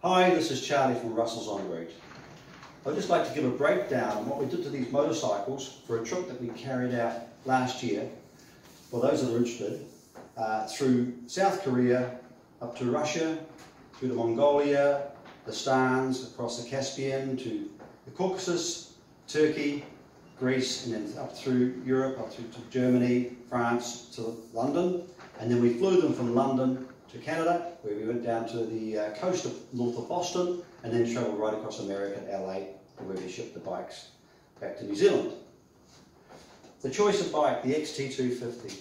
Hi, this is Charlie from Russell's En Route. I'd just like to give a breakdown on what we did to these motorcycles for a trip that we carried out last year, for those that are interested, through South Korea, up to Russia, through to Mongolia, the Stans, across the Caspian, to the Caucasus, Turkey, Greece, and then up through Europe, up through to Germany, France, to London. And then we flew them from London to Canada, where we went down to the coast of north of Boston, and then travelled right across America to LA, where we shipped the bikes back to New Zealand. The choice of bike, the XT250.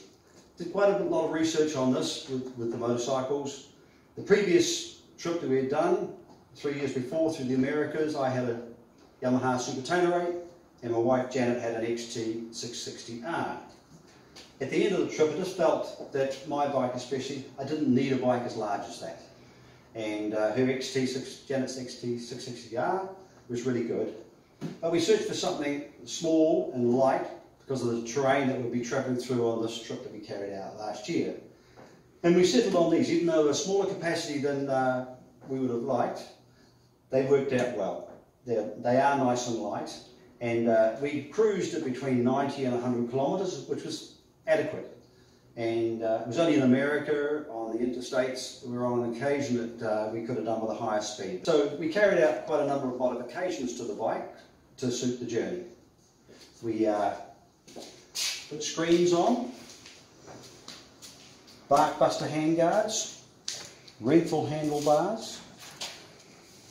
Did quite a lot of research on this with the motorcycles. The previous trip that we had done, 3 years before, through the Americas, I had a Yamaha Supertonere, and my wife Janet had an XT660R. At the end of the trip, I just felt that my bike especially, I didn't need a bike as large as that. And Janet's XT660R was really good. But we searched for something small and light because of the terrain that we'd be travelling through on this trip that we carried out last year. And we settled on these, even though they're a smaller capacity than we would have liked, they worked out well. They are nice and light. And we cruised at between 90 and 100 kilometres, which was adequate. And it was only in America, on the interstates, we were on an occasion that we could have done with a higher speed. So we carried out quite a number of modifications to the bike to suit the journey. We put screens on, bark buster handguards, reefal handlebars,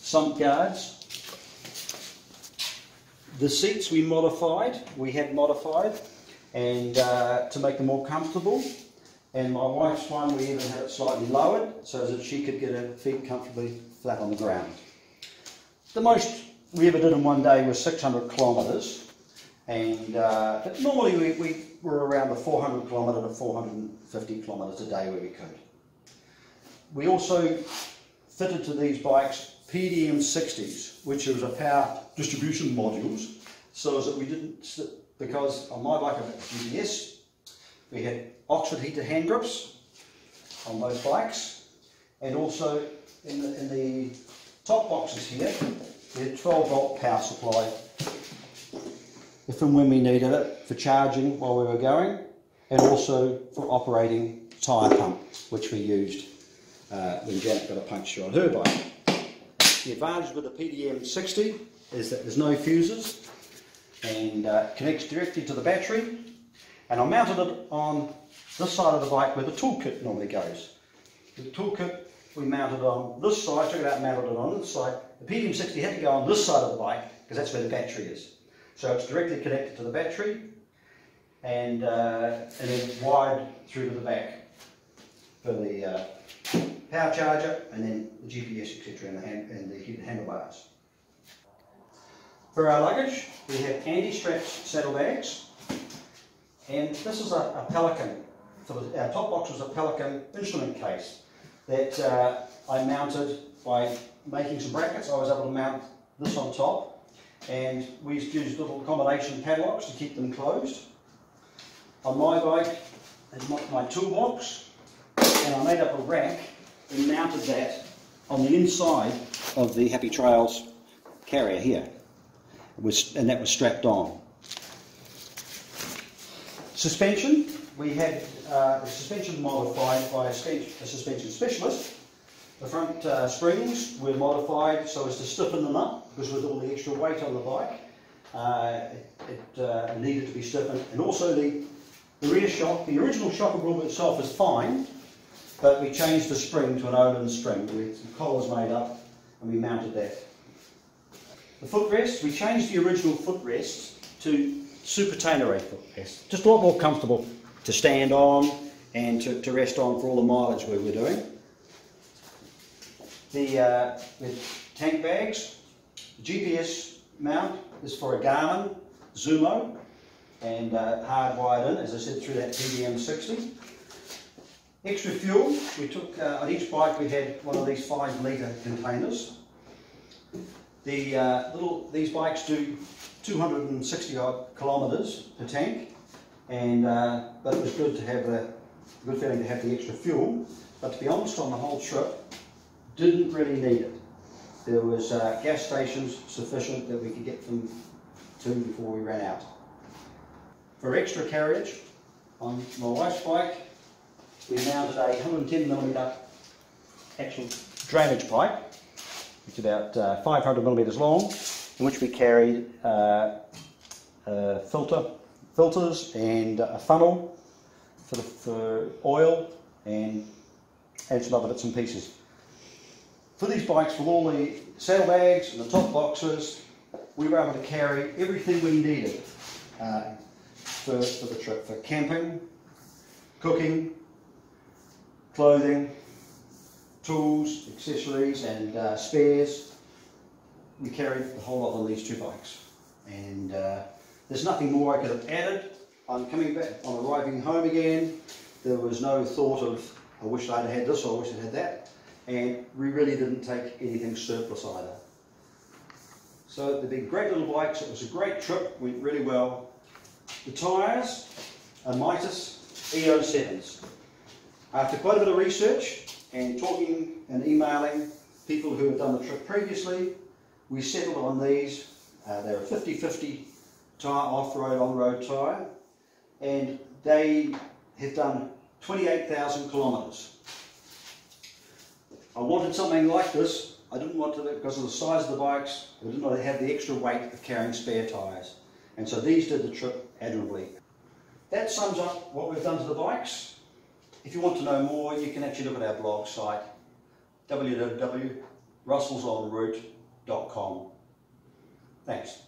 sump guards. The seats we had modified, and to make them more comfortable. And my wife's one, we even had it slightly lowered so that she could get her feet comfortably flat on the ground. The most we ever did in one day was 600 kilometres, and but normally we were around the 400 kilometre to 450 kilometres a day where we could. We also fitted to these bikes PDM 60s, which was a power distribution modules, so that we didn't, because on my bike I had GPS, we had Oxford heated hand grips on those bikes, and also in the top boxes here, we had 12-volt power supply if and when we needed it for charging while we were going, and also for operating tyre pump, which we used when Janet got a puncture on her bike. The advantage with the PDM 60 is that there's no fuses and connects directly to the battery, and I mounted it on this side of the bike where the toolkit normally goes. The toolkit we mounted on this side, took it out and mounted it on this side. The PDM 60 had to go on this side of the bike because that's where the battery is. So it's directly connected to the battery and then wired through to the back for the power charger, and then the GPS, etc., and the heated handlebars. For our luggage, we have anti-strap saddlebags, and this is a Pelican. Our top box was a Pelican instrument case that I mounted by making some brackets. I was able to mount this on top, and we used little combination padlocks to keep them closed. On my bike, is my toolbox, and I made up a rack and mounted that on the inside of the Happy Trails carrier here, and that was strapped on. Suspension, we had the suspension modified by a suspension specialist. The front springs were modified so as to stiffen them up, because with all the extra weight on the bike it needed to be stiffened. And also the rear shock, the original shock absorber itself is fine, but we changed the spring to an Overland spring. The collar's made up and we mounted that. The footrests, we changed the original footrests to Supertonere footrests. Just a lot more comfortable to stand on and to rest on for all the mileage we were doing. The tank bags, the GPS mount is for a Garmin Zumo and hardwired in, as I said, through that PDM 60. Extra fuel, we took, on each bike we had one of these 5-litre containers. These bikes do 260 odd kilometres per tank, and but it was good to have a good feeling to have the extra fuel. But to be honest, on the whole trip, didn't really need it. there was gas stations sufficient that we could get them to before we ran out. For extra carriage, on my wife's bike, we mounted a 110mm actual drainage pipe, which is about 500mm long, in which we carried filters and a funnel for oil and some other bits and pieces. For these bikes, with all the saddlebags and the top boxes, we were able to carry everything we needed for the trip, for camping, cooking, clothing, tools, accessories and spares. We carried the whole lot on these two bikes, and there's nothing more I could have added. On coming back, on arriving home again, there was no thought of, I wish I'd had this or I wish I'd had that, and we really didn't take anything surplus either. So they've been great little bikes. It was a great trip, went really well. The tyres are Mitas E07s. After quite a bit of research and talking and emailing people who have done the trip previously, we settled on these. They're a 50-50 tyre, off-road, on-road tyre, and they have done 28,000 kilometres. I wanted something like this. I didn't want to, because of the size of the bikes, I didn't want to have the extra weight of carrying spare tyres. And so these did the trip admirably. That sums up what we've done to the bikes. If you want to know more, you can actually look at our blog site, www.russellsonroute.com. Thanks.